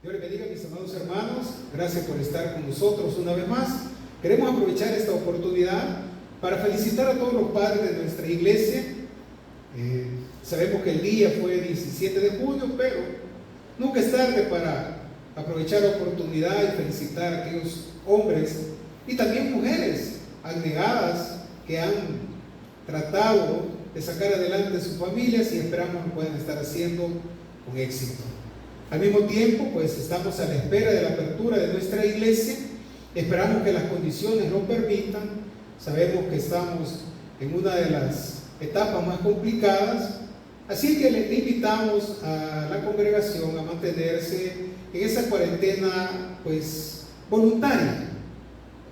Dios les bendiga, mis amados hermanos. Gracias por estar con nosotros una vez más. Queremos aprovechar esta oportunidad para felicitar a todos los padres de nuestra iglesia. Sabemos que el día fue 17 de junio, pero nunca es tarde para aprovechar la oportunidad y felicitar a aquellos hombres y también mujeres abnegadas que han tratado de sacar adelante sus familias y esperamos lo puedan estar haciendo con éxito. Al mismo tiempo, pues estamos a la espera de la apertura de nuestra iglesia. Esperamos que las condiciones lo permitan. Sabemos que estamos en una de las etapas más complicadas, así que le invitamos a la congregación a mantenerse en esa cuarentena pues voluntaria.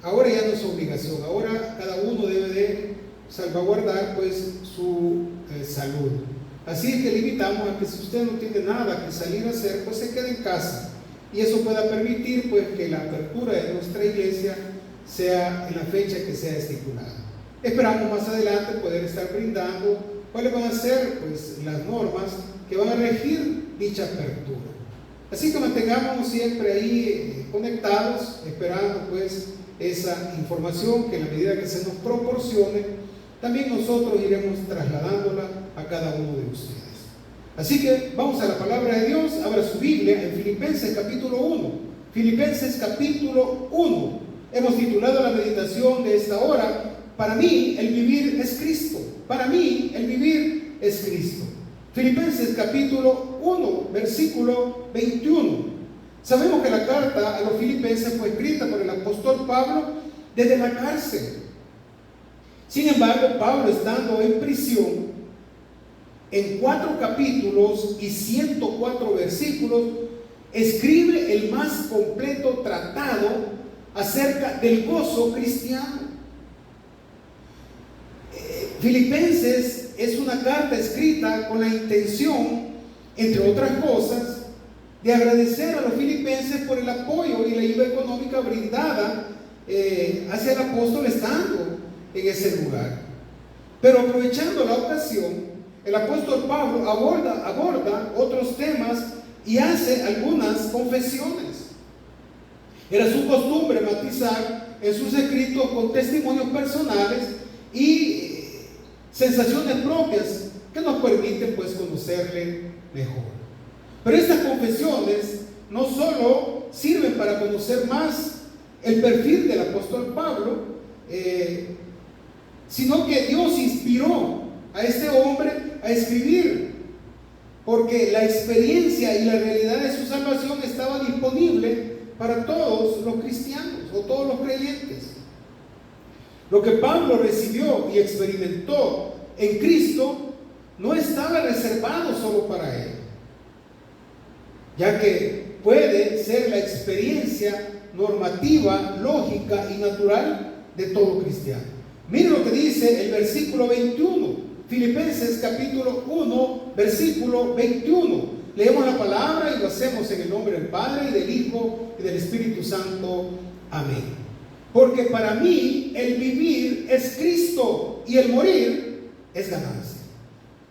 Ahora ya no es obligación, ahora cada uno debe de salvaguardar pues su salud. Así es que le invitamos a que si usted no tiene nada que salir a hacer, pues se quede en casa y eso pueda permitir pues que la apertura de nuestra iglesia sea en la fecha que sea estipulada. Esperamos más adelante poder estar brindando cuáles van a ser pues las normas que van a regir dicha apertura. Así que mantengámonos siempre ahí conectados, esperando pues esa información que en la medida que se nos proporcione, también nosotros iremos trasladándola a cada uno de ustedes. Así que vamos a la palabra de Dios. Abra su Biblia en Filipenses capítulo 1. Filipenses capítulo 1. Hemos titulado la meditación de esta hora: para mí el vivir es Cristo. Para mí el vivir es Cristo. Filipenses capítulo 1, versículo 21. Sabemos que la carta a los filipenses fue escrita por el apóstol Pablo desde la cárcel. Sin embargo, Pablo, estando en prisión, en 4 capítulos y 104 versículos, escribe el más completo tratado acerca del gozo cristiano. Filipenses es una carta escrita con la intención, entre otras cosas, de agradecer a los filipenses por el apoyo y la ayuda económica brindada hacia el apóstol estando en ese lugar. Pero aprovechando la ocasión, el apóstol Pablo aborda otros temas y hace algunas confesiones. Era su costumbre matizar en sus escritos con testimonios personales y sensaciones propias que nos permiten pues conocerle mejor. Pero estas confesiones no solo sirven para conocer más el perfil del apóstol Pablo, sino que Dios inspiró a este hombre a escribir, porque la experiencia y la realidad de su salvación estaba disponible para todos los cristianos o todos los creyentes. Lo que Pablo recibió y experimentó en Cristo no estaba reservado solo para él, ya que puede ser la experiencia normativa, lógica y natural de todo cristiano. Miren lo que dice el versículo 21, Filipenses capítulo 1, versículo 21. Leemos la palabra y lo hacemos en el nombre del Padre y del Hijo y del Espíritu Santo. Amén. Porque para mí el vivir es Cristo y el morir es ganancia.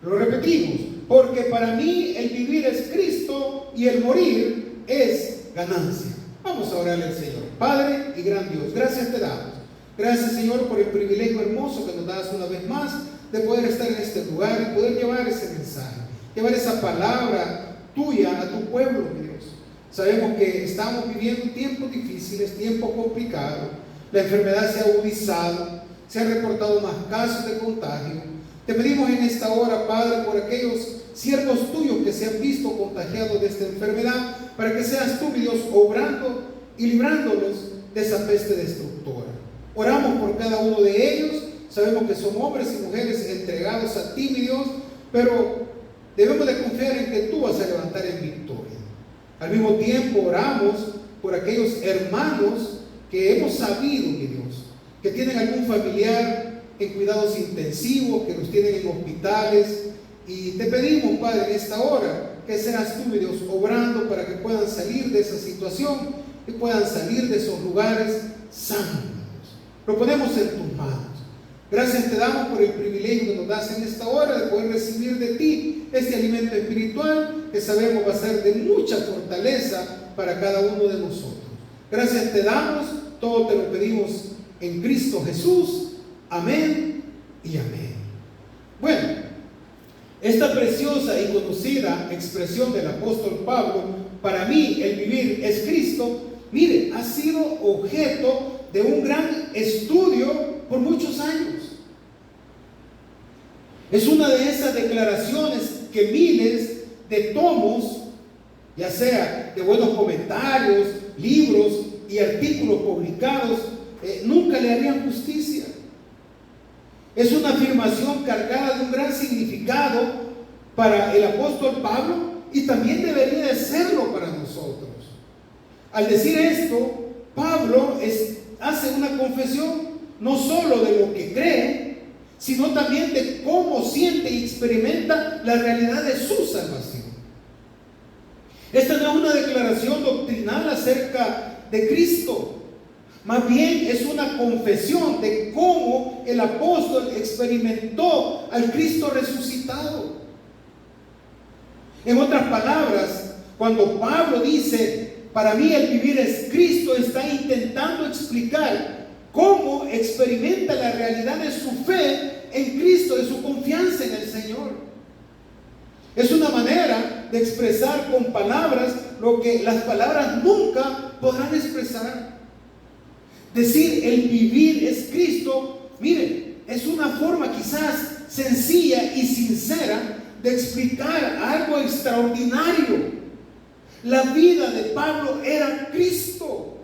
Lo repetimos. Porque para mí el vivir es Cristo y el morir es ganancia. Vamos a orarle al Señor. Padre y gran Dios, gracias te damos. Gracias, Señor, por el privilegio hermoso que nos das una vez más de poder estar en este lugar y poder llevar ese mensaje, llevar esa palabra tuya a tu pueblo, mi Dios. Sabemos que estamos viviendo tiempos difíciles, tiempos complicados. La enfermedad se ha agudizado, se han reportado más casos de contagio. Te pedimos en esta hora, Padre, por aquellos siervos tuyos que se han visto contagiados de esta enfermedad, para que seas tú, mi Dios, obrando y librándolos de esa peste destructora. Oramos por cada uno de ellos. Sabemos que son hombres y mujeres entregados a ti, mi Dios, pero debemos de confiar en que tú vas a levantar en victoria. Al mismo tiempo oramos por aquellos hermanos que hemos sabido, mi Dios, que tienen algún familiar en cuidados intensivos, que los tienen en hospitales, y te pedimos, Padre, en esta hora que seas tú, mi Dios, obrando para que puedan salir de esa situación y puedan salir de esos lugares sanos. Lo ponemos en tus manos. Gracias te damos por el privilegio que nos das en esta hora de poder recibir de ti este alimento espiritual que sabemos va a ser de mucha fortaleza para cada uno de nosotros. Gracias te damos, todo te lo pedimos en Cristo Jesús. Amén y amén. Bueno, esta preciosa y conocida expresión del apóstol Pablo, para mí el vivir es Cristo, mire, ha sido objeto de un gran estudio por muchos años. Es una de esas declaraciones que miles de tomos, ya sea de buenos comentarios, libros y artículos publicados, nunca le harían justicia. Es una afirmación cargada de un gran significado para el apóstol Pablo y también debería de serlo para nosotros. Al decir esto, Pablo hace una confesión no solo de lo que cree, sino también de cómo siente y experimenta la realidad de su salvación. Esta no es una declaración doctrinal acerca de Cristo, más bien es una confesión de cómo el apóstol experimentó al Cristo resucitado. En otras palabras, cuando Pablo dice, para mí el vivir es Cristo, está intentando explicar cómo experimenta la realidad de su fe en Cristo, de su confianza en el Señor. Es una manera de expresar con palabras lo que las palabras nunca podrán expresar. Decir el vivir es Cristo, miren, es una forma quizás sencilla y sincera de explicar algo extraordinario. La vida de Pablo era Cristo.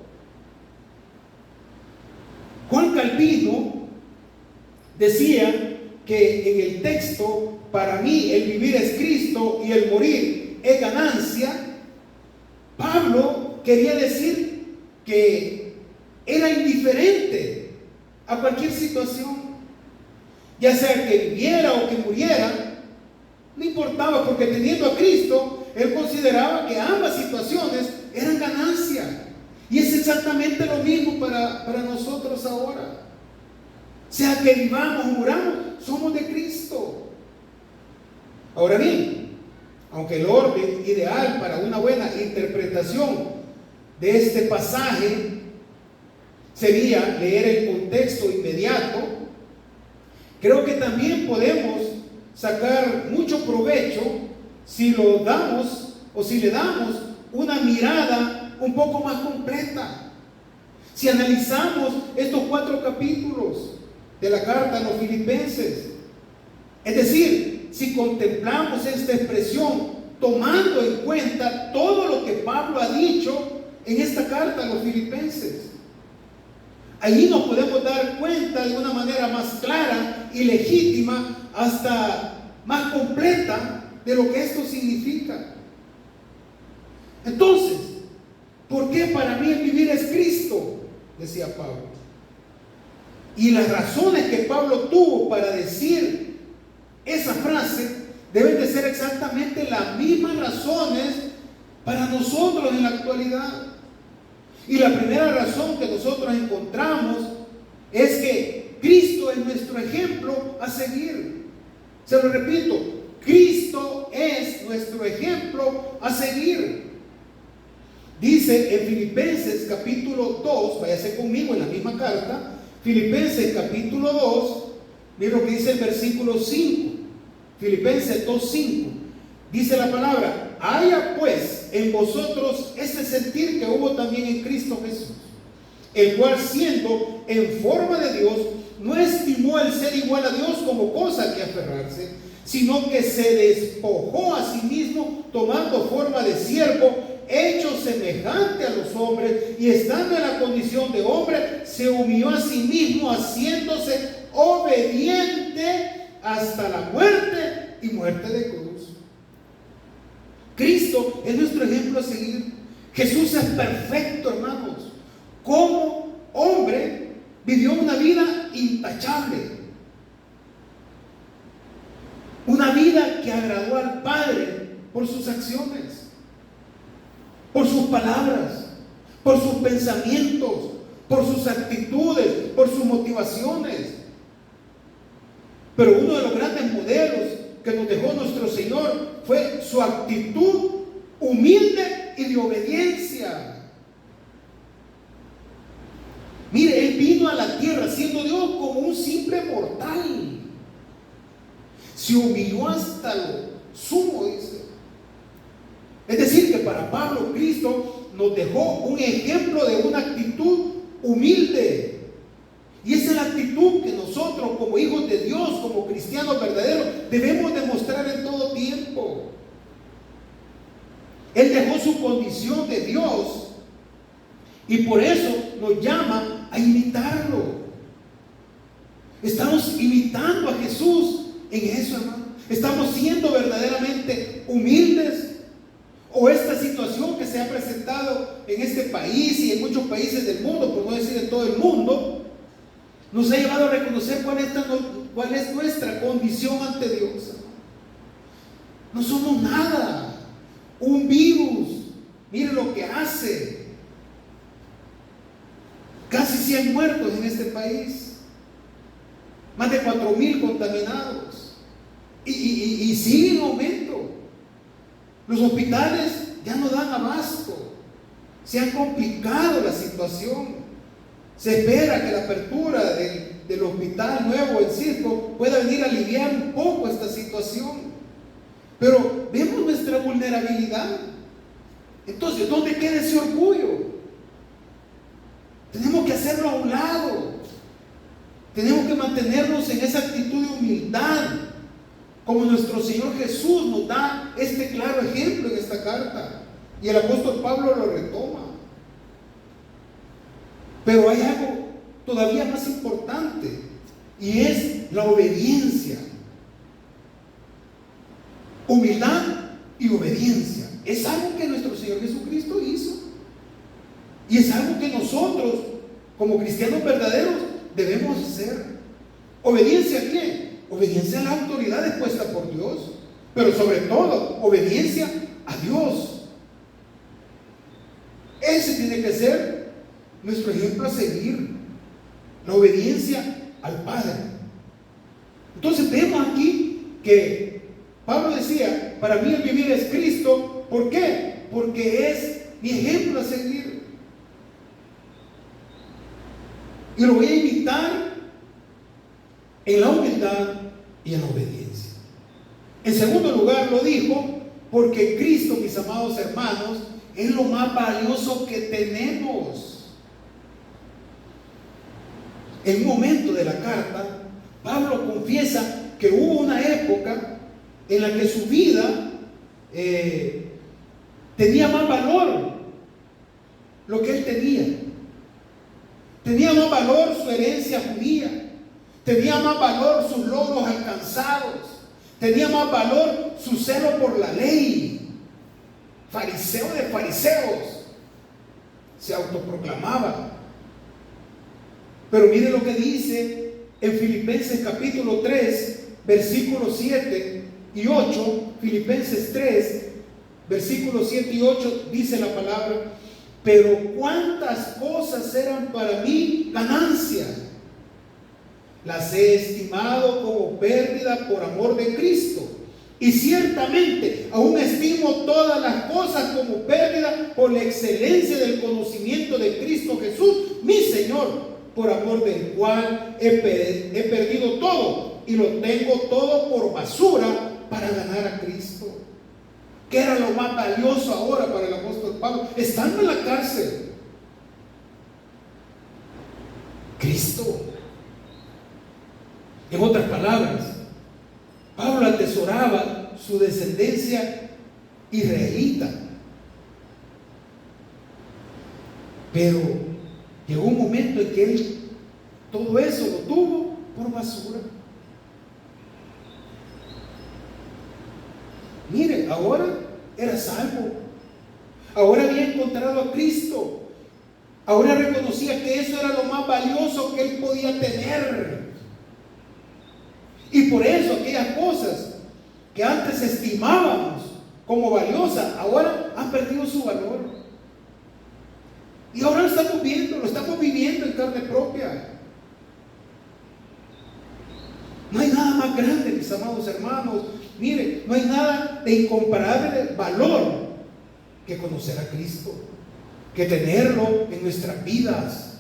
Juan Calvino decía que en el texto, para mí el vivir es Cristo y el morir es ganancia. Pablo quería decir que era indiferente a cualquier situación, ya sea que viviera o que muriera, no importaba, porque teniendo a Cristo, él consideraba que ambas situaciones eran ganancia. Y es exactamente lo mismo para nosotros ahora. Sea que vivamos o muramos, somos de Cristo. Ahora bien, aunque el orden ideal para una buena interpretación de este pasaje sería leer el contexto inmediato, creo que también podemos sacar mucho provecho si lo damos o si le damos una mirada un poco más completa. Si analizamos estos 4 capítulos de la carta a los Filipenses, es decir, si contemplamos esta expresión tomando en cuenta todo lo que Pablo ha dicho en esta carta a los Filipenses, allí nos podemos dar cuenta de una manera más clara y legítima, hasta más completa, de lo que esto significa. Entonces, ¿por qué para mí el vivir es Cristo?, decía Pablo. Y las razones que Pablo tuvo para decir esa frase deben de ser exactamente las mismas razones para nosotros en la actualidad. Y la primera razón que nosotros encontramos es que Cristo es nuestro ejemplo a seguir. Se lo repito, Cristo es nuestro ejemplo a seguir. Dice en Filipenses capítulo 2, váyase conmigo en la misma carta, Filipenses capítulo 2, mira lo que dice el versículo 5, Filipenses 2:5, dice la palabra: haya pues en vosotros ese sentir que hubo también en Cristo Jesús, el cual siendo en forma de Dios, no estimó el ser igual a Dios como cosa que aferrarse, sino que se despojó a sí mismo, tomando forma de siervo, hecho semejante a los hombres, y estando en la condición de hombre, se humilló a sí mismo, haciéndose obediente hasta la muerte y muerte de cruz. Cristo es nuestro ejemplo a seguir. Jesús es perfecto, hermanos. Como hombre vivió una vida intachable, una vida que agradó al Padre por sus acciones, por sus palabras, por sus pensamientos, por sus actitudes, por sus motivaciones. Pero uno de los grandes modelos que nos dejó nuestro Señor fue su actitud humilde y de obediencia. Mire, Él vino a la tierra siendo Dios como un simple mortal. Se humilló hasta lo sumo, dice. Es decir, que para Pablo, Cristo nos dejó un ejemplo de una actitud humilde. Y esa es la actitud que nosotros, como hijos de Dios, como cristianos verdaderos, debemos demostrar en todo tiempo. Él dejó su condición de Dios y por eso nos llama a imitarlo. Estamos imitando a Jesús en eso, hermano. Estamos siendo verdaderamente humildes. O esta situación que se ha presentado en este país y en muchos países del mundo, por no decir en todo el mundo, nos ha llevado a reconocer cuál es nuestra condición ante Dios. No somos nada. Un virus, mire lo que hace. Casi 100 muertos en este país. Más de 4,000 contaminados. Y sigue en aumento. Los hospitales ya no dan abasto. Se ha complicado la situación. Se espera que la apertura del hospital nuevo en Circo pueda venir a aliviar un poco esta situación. Pero vemos nuestra vulnerabilidad. Entonces, ¿dónde queda ese orgullo? Tenemos que hacerlo a un lado. Tenemos que mantenernos en esa actitud de humildad, como nuestro Señor Jesús nos da este claro ejemplo en esta carta. Y el apóstol Pablo lo retoma. Pero hay algo todavía más importante, y es la obediencia. Humildad y obediencia es algo que nuestro Señor Jesucristo hizo, y es algo que nosotros como cristianos verdaderos debemos hacer. ¿Obediencia a qué? Obediencia a la autoridad expuesta por Dios, pero sobre todo obediencia a Dios. Ese tiene que ser nuestro ejemplo a seguir, la obediencia al Padre. Entonces vemos aquí que Pablo decía, para mí el vivir es Cristo. ¿Por qué? Porque es mi ejemplo a seguir. Y lo voy a imitar en la humildad y en la obediencia. En segundo lugar lo dijo, porque Cristo, mis amados hermanos, es lo más valioso que tenemos. En un momento de la carta, Pablo confiesa que hubo una época en la que su vida tenía más valor lo que él tenía. Tenía más valor su herencia judía. Tenía más valor sus logros alcanzados. Tenía más valor su celo por la ley. Fariseo de fariseos. Se autoproclamaba. Pero mire lo que dice en Filipenses capítulo 3, versículos 7 y 8. Filipenses 3, versículos 7 y 8 dice la palabra: pero cuántas cosas eran para mí ganancia, las he estimado como pérdida por amor de Cristo. Y ciertamente aún estimo todas las cosas como pérdida por la excelencia del conocimiento de Cristo Jesús, mi Señor, por amor del cual he perdido todo y lo tengo todo por basura para ganar a Cristo. ¿Qué era lo más valioso ahora para el apóstol Pablo? Estando en la cárcel, Cristo. En otras palabras, Pablo atesoraba su descendencia israelita. Pero llegó un momento en que él todo eso lo tuvo por basura. Mire, ahora era salvo. Ahora había encontrado a Cristo. Ahora reconocía que eso era lo más valioso que él podía tener. Y por eso aquellas cosas que antes estimábamos como valiosas, ahora han perdido su valor. Y ahora lo estamos viendo, lo estamos viviendo en carne propia. No hay nada más grande, mis amados hermanos. Mire, no hay nada de incomparable valor que conocer a Cristo, que tenerlo en nuestras vidas.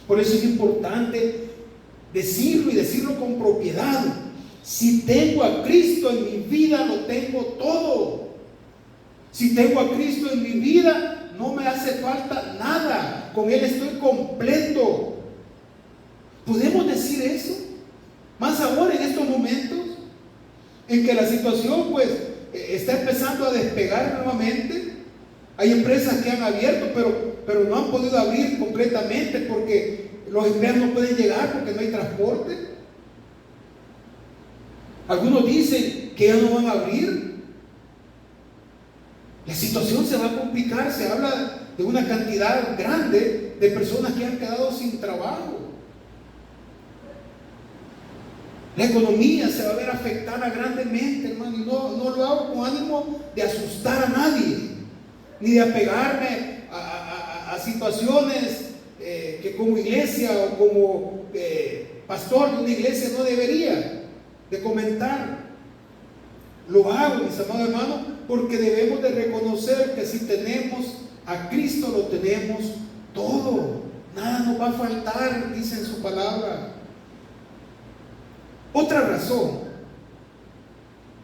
Por eso es importante decirlo y decirlo con propiedad. Si tengo a Cristo en mi vida, lo tengo todo. Si tengo a Cristo en mi vida, no me hace falta nada. Con Él estoy completo. ¿Podemos decir eso? Más ahora en estos momentos en que la situación pues está empezando a despegar nuevamente. Hay empresas que han abierto, pero no han podido abrir completamente porque los empleados no pueden llegar porque no hay transporte. Algunos dicen que ya no van a abrir. La situación se va a complicar. Se habla de una cantidad grande de personas que han quedado sin trabajo. La economía se va a ver afectada grandemente, hermano, y no lo hago con ánimo de asustar a nadie, ni de apegarme a situaciones que como iglesia o como pastor de una iglesia no debería de comentar. Lo hago, mis amados hermanos, porque debemos de reconocer que si tenemos a Cristo, lo tenemos todo. Nada nos va a faltar, dice en su palabra. Otra razón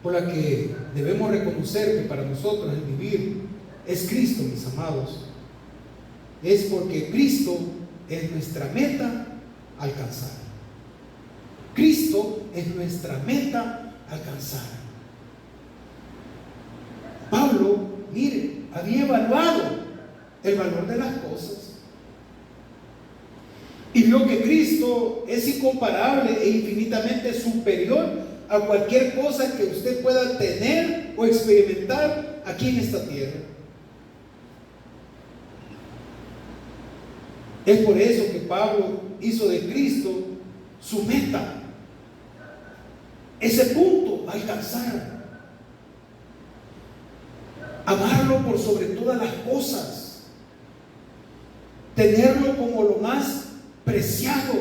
por la que debemos reconocer que para nosotros el vivir es Cristo, mis amados, es porque Cristo es nuestra meta alcanzar. Cristo es nuestra meta alcanzar. Pablo, mire, había evaluado el valor de las cosas y vio que Cristo es incomparable e infinitamente superior a cualquier cosa que usted pueda tener o experimentar aquí en esta tierra. Es por eso que Pablo hizo de Cristo su meta, ese punto a alcanzar. Amarlo por sobre todas las cosas, tenerlo como lo más preciado.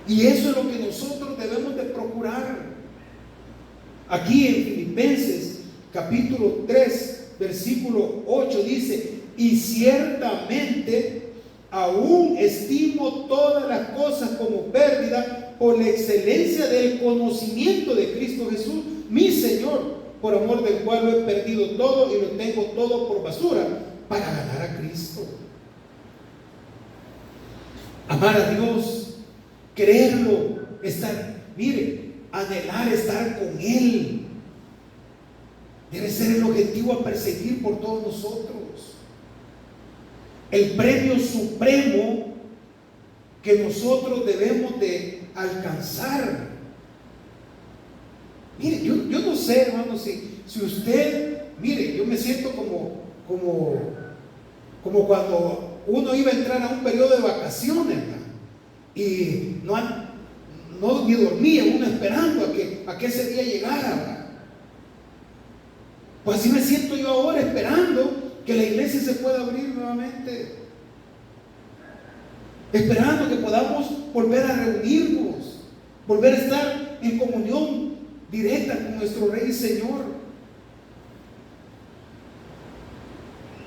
Y eso es lo que nosotros debemos de procurar. Aquí en Filipenses capítulo 3 versículo 8 dice: y ciertamente aún estimo todas las cosas como pérdida por la excelencia del conocimiento de Cristo Jesús, mi Señor, por amor del cual lo he perdido todo y lo tengo todo por basura para ganar a Cristo. Amar a Dios, quererlo, estar, mire, anhelar estar con Él, debe ser el objetivo a perseguir por todos nosotros. El premio supremo que nosotros debemos de alcanzar. Mire, yo no sé, hermano, si usted, mire, yo me siento como cuando uno iba a entrar a un periodo de vacaciones, ¿verdad? Y no ni dormía uno esperando a que ese día llegara, ¿verdad? Pues así me siento yo ahora, esperando que la iglesia se pueda abrir nuevamente, esperando que podamos volver a reunirnos, volver a estar en comunión directa con nuestro Rey y Señor.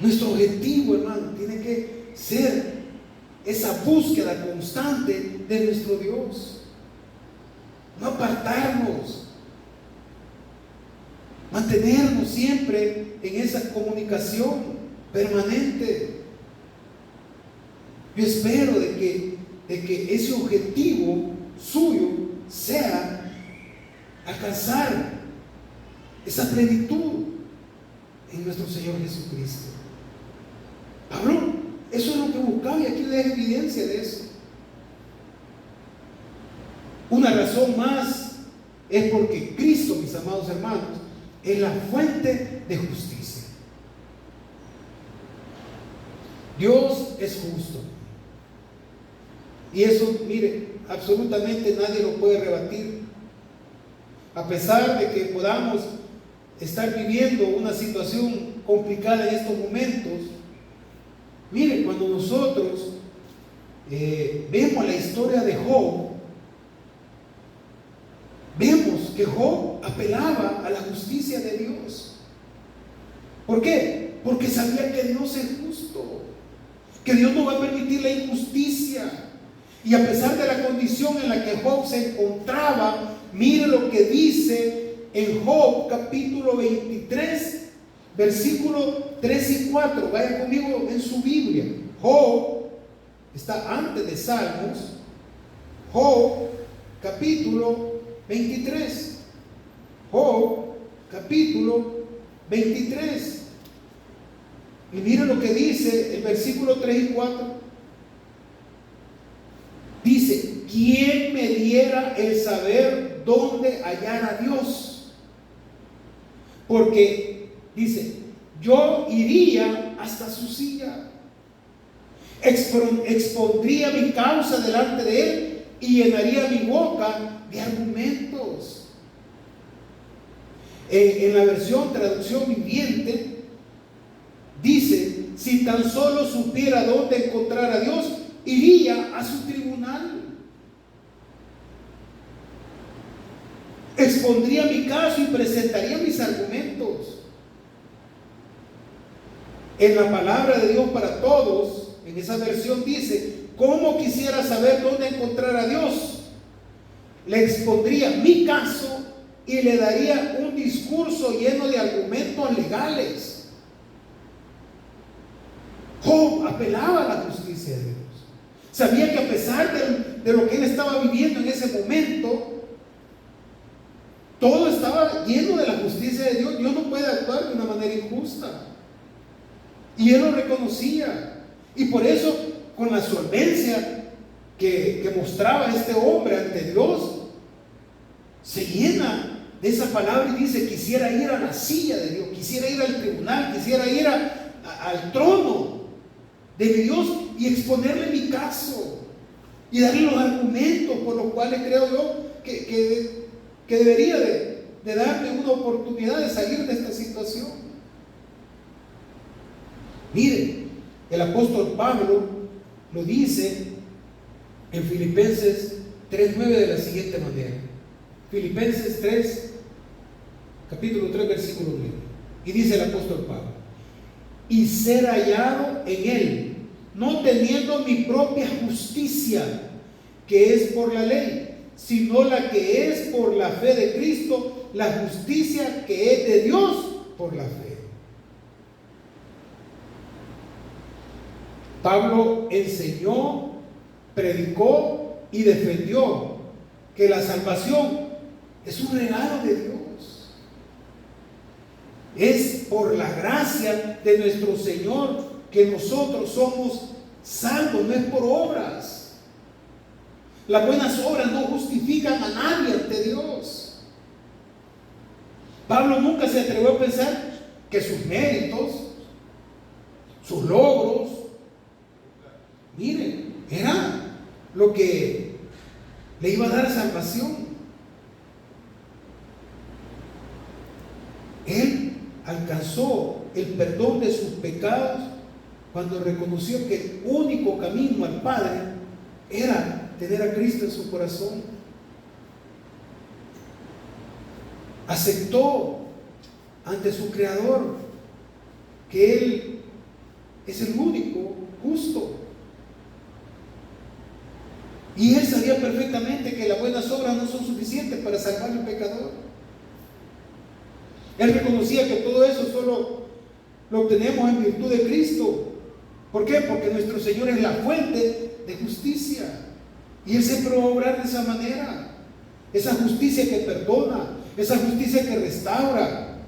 Nuestro objetivo, hermano, tiene que ser esa búsqueda constante de nuestro Dios, no apartarnos, mantenernos siempre en esa comunicación permanente. Yo espero de que ese objetivo suyo sea alcanzar esa plenitud en nuestro Señor Jesucristo. Pablo, eso es lo que buscaba y aquí le da evidencia de eso. Una razón más es porque Cristo, mis amados hermanos, es la fuente de justicia. Dios es justo. Y eso, mire, absolutamente nadie lo puede rebatir. A pesar de que podamos estar viviendo una situación complicada en estos momentos, mire, cuando nosotros vemos la historia de Job, vemos que Job apelaba a la justicia de Dios. ¿Por qué? Porque sabía que Dios es justo, que Dios no va a permitir la injusticia. Y a pesar de la condición en la que Job se encontraba, mire lo que dice en Job capítulo 23, versículos 3 y 4. Vaya conmigo en su Biblia. Job está antes de Salmos. Job capítulo 23. Job capítulo 23. Y mire lo que dice el versículo 3 y 4. Dice: ¿quién me diera el saber dónde hallar a Dios? Porque dice: yo iría hasta su silla, expondría mi causa delante de él y llenaría mi boca de argumentos. En la versión traducción viviente dice: si tan solo supiera dónde encontrar a Dios, iría a su tribunal, expondría mi caso y presentaría mis argumentos. En la palabra de Dios para todos, en esa versión dice: ¿cómo quisiera saber dónde encontrar a Dios? Le expondría mi caso y le daría un discurso lleno de argumentos legales. Job apelaba a la justicia de Dios. Sabía que a pesar de lo que él estaba viviendo en ese momento, todo estaba lleno de la justicia de Dios. Dios no puede actuar de una manera injusta. Y él lo reconocía. Y por eso, con la solvencia que mostraba este hombre ante Dios, se llena de esa palabra y dice: quisiera ir a la silla de Dios, quisiera ir al tribunal, quisiera ir al trono de Dios y exponerle mi caso y darle los argumentos por los cuales creo yo que debería de darle una oportunidad de salir de esta situación. Miren, el apóstol Pablo lo dice en Filipenses 3:9 de la siguiente manera. Filipenses 3, capítulo 3, versículo 9. Y dice el apóstol Pablo: y ser hallado en él, no teniendo mi propia justicia, que es por la ley, sino la que es por la fe de Cristo, la justicia que es de Dios por la fe. Pablo enseñó, predicó y defendió que la salvación es un regalo de Dios. Es por la gracia de nuestro Señor que nosotros somos salvos, no es por obras. Las buenas obras no justifican a nadie ante Dios. Pablo nunca se atrevió a pensar que sus méritos, sus logros, miren, era lo que le iba a dar salvación. Él alcanzó el perdón de sus pecados cuando reconoció que el único camino al Padre era tener a Cristo en su corazón. Aceptó ante su Creador que Él es el único justo. Y él sabía perfectamente que las buenas obras no son suficientes para salvar al pecador. Él reconocía que todo eso solo lo obtenemos en virtud de Cristo. ¿Por qué? Porque nuestro Señor es la fuente de justicia. Y Él siempre va a obrar de esa manera. Esa justicia que perdona, esa justicia que restaura,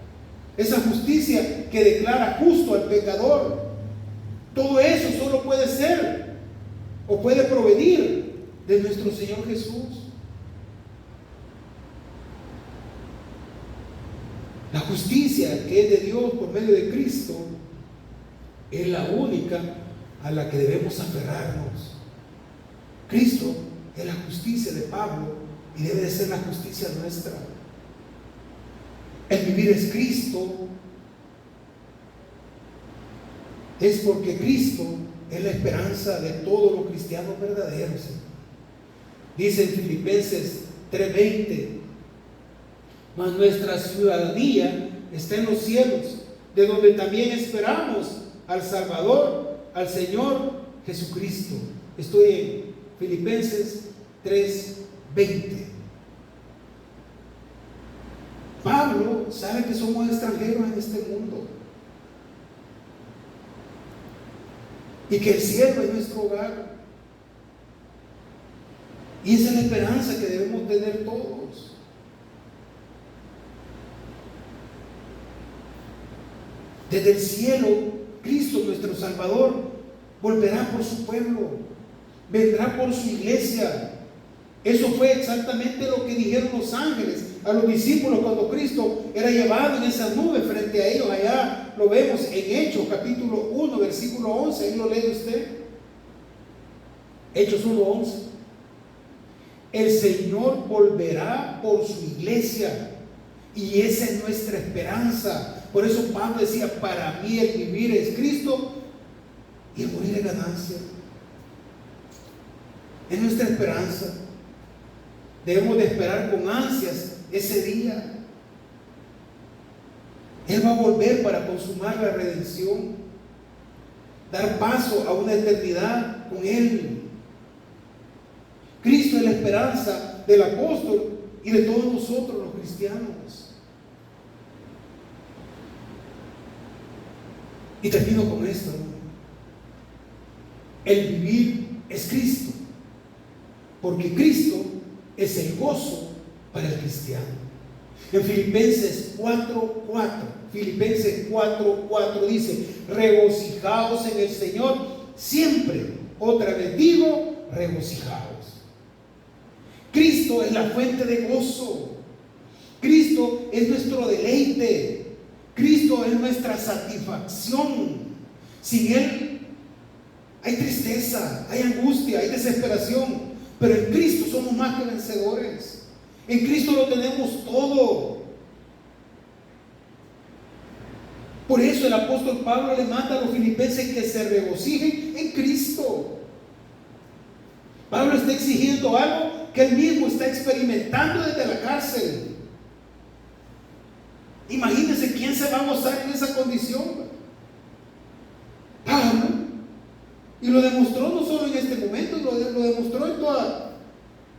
esa justicia que declara justo al pecador. Todo eso solo puede ser o puede provenir de nuestro Señor Jesús. La justicia que es de Dios por medio de Cristo es la única a la que debemos aferrarnos. Cristo es la justicia de Pablo y debe de ser la justicia nuestra. El vivir es Cristo, es porque Cristo es la esperanza de todos los cristianos verdaderos. Dice en Filipenses 3:20: mas nuestra ciudadanía está en los cielos, de donde también esperamos al Salvador, al Señor Jesucristo. Estoy en Filipenses 3:20. Pablo sabe que somos extranjeros en este mundo y que el cielo es nuestro hogar. Y esa es la esperanza que debemos tener todos. Desde el cielo, Cristo, nuestro Salvador, volverá por su pueblo, vendrá por su iglesia. Eso fue exactamente lo que dijeron los ángeles a los discípulos cuando Cristo era llevado en esa nube frente a ellos. Allá lo vemos en Hechos capítulo 1 versículo 11, ahí lo lee usted. Hechos 1:11. El Señor volverá por su iglesia, y esa es nuestra esperanza. Por eso Pablo decía: para mí el vivir es Cristo y el morir es ganancia. Es nuestra esperanza. Debemos de esperar con ansias ese día. Él va a volver para consumar la redención, dar paso a una eternidad con Él. Cristo es la esperanza del apóstol y de todos nosotros los cristianos. Y termino con esto, ¿no? El vivir es Cristo, porque Cristo es el gozo para el cristiano. En Filipenses 4:4 dice: regocijaos en el Señor siempre. Otra vez digo, regocijaos. Cristo es la fuente de gozo. Cristo es nuestro deleite. Cristo es nuestra satisfacción. Sin Él hay tristeza, hay angustia, hay desesperación. Pero en Cristo somos más que vencedores. En Cristo lo tenemos todo. Por eso el apóstol Pablo le manda a los filipenses que se regocijen en Cristo. Pablo está exigiendo algo que él mismo está experimentando desde la cárcel. Imagínense quién se va a gozar en esa condición. Pablo. Y lo demostró no solo en este momento, lo demostró en toda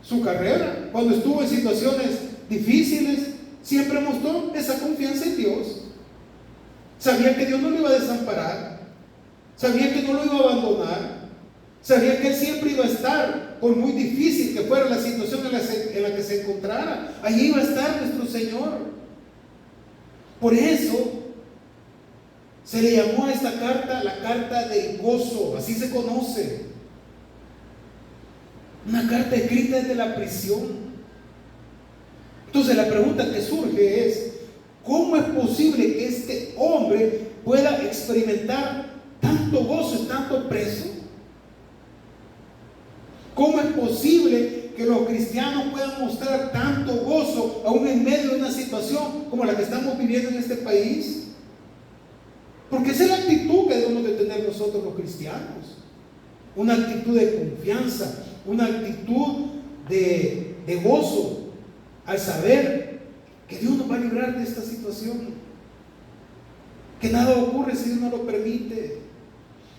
su carrera. Cuando estuvo en situaciones difíciles, siempre mostró esa confianza en Dios. Sabía que Dios no lo iba a desamparar, sabía que no lo iba a abandonar, sabía que Él siempre iba a estar, por muy difícil que fuera la situación en la que se encontrara. Allí iba a estar nuestro Señor. Por eso se le llamó a esta carta la carta del gozo, así se conoce. Una carta escrita desde la prisión. Entonces la pregunta que surge es: ¿cómo es posible que este hombre pueda experimentar tanto gozo estando preso? ¿Cómo es posible que los cristianos puedan mostrar tanto gozo aún en medio de una situación como la que estamos viviendo en este país? Porque esa es la actitud que debemos de tener nosotros los cristianos. Una actitud de confianza, una actitud de gozo al saber que Dios nos va a librar de esta situación, que nada ocurre si Dios no lo permite.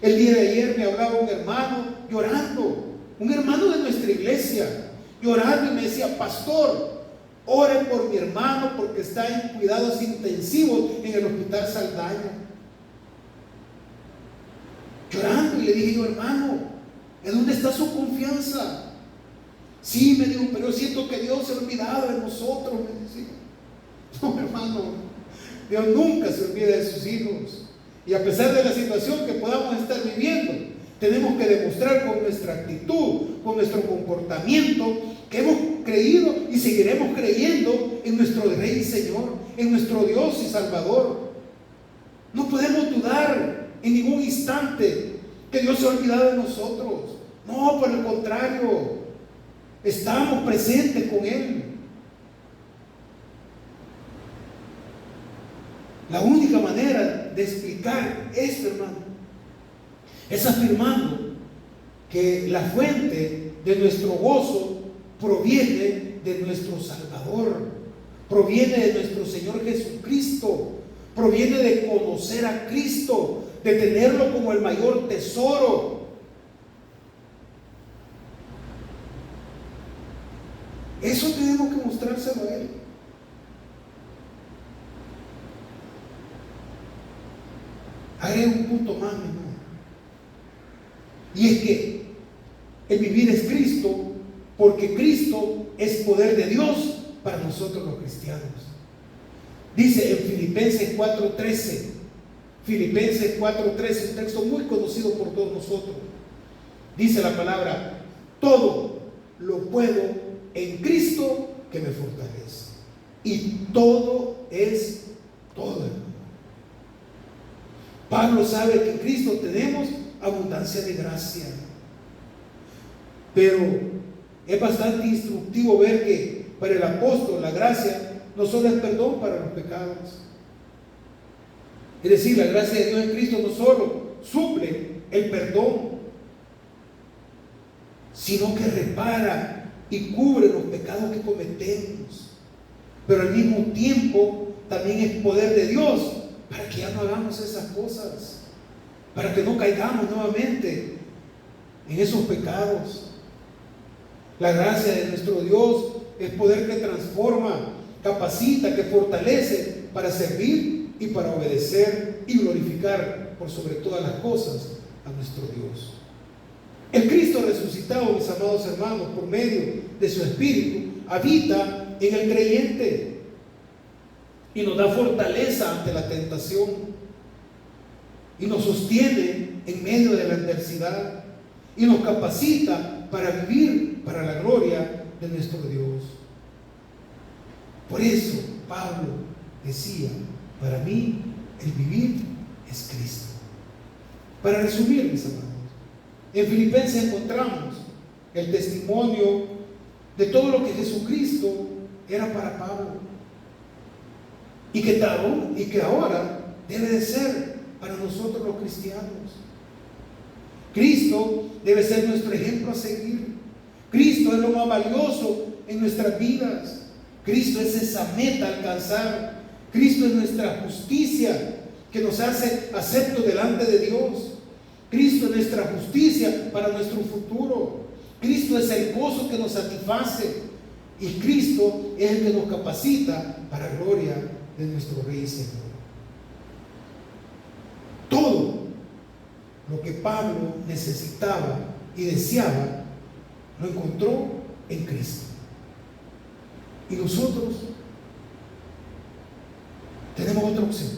El día de ayer me hablaba un hermano llorando, un hermano de nuestra iglesia, llorando, y me decía: pastor, ore por mi hermano porque está en cuidados intensivos en el hospital Saldaña. Llorando, y le dije yo: hermano, ¿en dónde está su confianza? Sí, me dijo, pero yo siento que Dios se ha olvidado de nosotros, me decía. No, hermano, Dios nunca se olvida de sus hijos. Y a pesar de la situación que podamos estar viviendo, tenemos que demostrar con nuestra actitud, con nuestro comportamiento, que hemos creído y seguiremos creyendo en nuestro Rey y Señor, en nuestro Dios y Salvador. No podemos dudar en ningún instante que Dios se ha olvidado de nosotros. No, por el contrario, estamos presentes con Él. La única manera de explicar esto, hermano, Es afirmando que la fuente de nuestro gozo proviene de nuestro Salvador, proviene de nuestro Señor Jesucristo, proviene de conocer a Cristo, de tenerlo como el mayor tesoro. Eso tenemos que mostrárselo a Él. Haré un punto más, mi hermano. Y es que el vivir es Cristo, porque Cristo es poder de Dios para nosotros los cristianos. Dice en Filipenses 4:13, Filipenses 4:13, un texto muy conocido por todos nosotros. Dice la palabra: todo lo puedo en Cristo que me fortalece. Y todo es todo, hermano. Pablo sabe que en Cristo tenemos abundancia de gracia. Pero es bastante instructivo ver que para el apóstol la gracia no solo es perdón para los pecados. Es decir, la gracia de Dios en Cristo no solo suple el perdón, sino que repara y cubre los pecados que cometemos. Pero al mismo tiempo también es poder de Dios para que ya no hagamos esas cosas, para que no caigamos nuevamente en esos pecados. La gracia de nuestro Dios es poder que transforma, capacita, que fortalece para servir y para obedecer y glorificar por sobre todas las cosas a nuestro Dios. El Cristo resucitado, mis amados hermanos, por medio de su Espíritu, habita en el creyente y nos da fortaleza ante la tentación y nos sostiene en medio de la adversidad y nos capacita para vivir para la gloria de nuestro Dios. Por eso Pablo decía: para mí el vivir es Cristo. Para resumir, mis amados, en Filipenses encontramos el testimonio de todo lo que Jesucristo era para Pablo y que ahora debe de ser para nosotros los cristianos. Cristo debe ser nuestro ejemplo a seguir. Cristo es lo más valioso en nuestras vidas. Cristo es esa meta a alcanzar. Cristo es nuestra justicia que nos hace aceptos delante de Dios. Cristo es nuestra justicia para nuestro futuro. Cristo es el gozo que nos satisface. Y Cristo es el que nos capacita para gloria de nuestro Rey y Señor. Todo lo que Pablo necesitaba y deseaba lo encontró en Cristo. Y nosotros tenemos otra opción.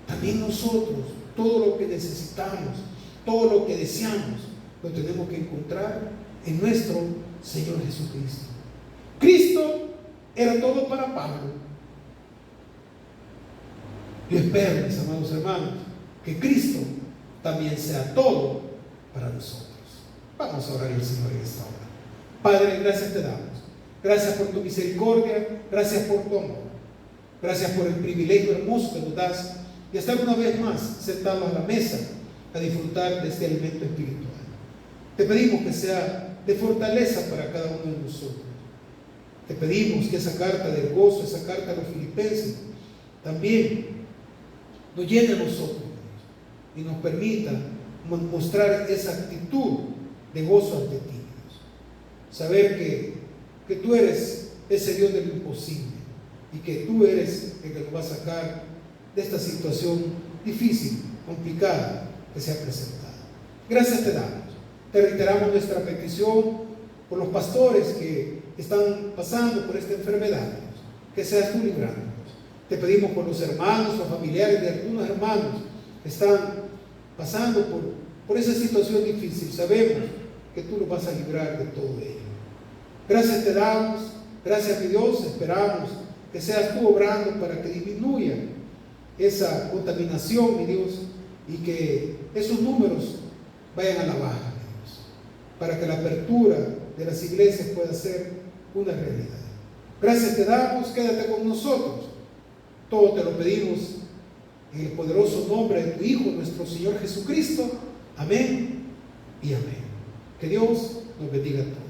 También nosotros, todo lo que necesitamos, todo lo que deseamos, lo tenemos que encontrar en nuestro Señor Jesucristo. Cristo era todo para Pablo. Yo espero, mis amados hermanos, que Cristo también sea todo para nosotros. Vamos a orar al Señor en esta hora. Padre, gracias te damos. Gracias por tu misericordia, gracias por tu amor. Gracias por el privilegio hermoso que nos das de estar una vez más sentados a la mesa a disfrutar de este alimento espiritual. Te pedimos que sea de fortaleza para cada uno de nosotros. Te pedimos que esa carta del gozo, esa carta a los filipenses, también nos llene a nosotros y nos permita mostrar esa actitud de gozo ante ti, Dios. Saber que tú eres ese Dios de lo imposible y que tú eres el que nos va a sacar de esta situación difícil, complicada que se ha presentado. Gracias te damos. Te reiteramos nuestra petición por los pastores que están pasando por esta enfermedad, Dios, que seas tú librándonos. Te pedimos por los hermanos o familiares de algunos hermanos que están pasando por esa situación difícil. Sabemos que tú los vas a librar de todo ello. Gracias te damos, gracias mi Dios, esperamos que seas tú obrando para que disminuya esa contaminación, mi Dios, y que esos números vayan a la baja, mi Dios, para que la apertura de las iglesias pueda ser una realidad. Gracias te damos, quédate con nosotros. Todo te lo pedimos en el poderoso nombre de tu Hijo, nuestro Señor Jesucristo. Amén y amén. Que Dios nos bendiga a todos.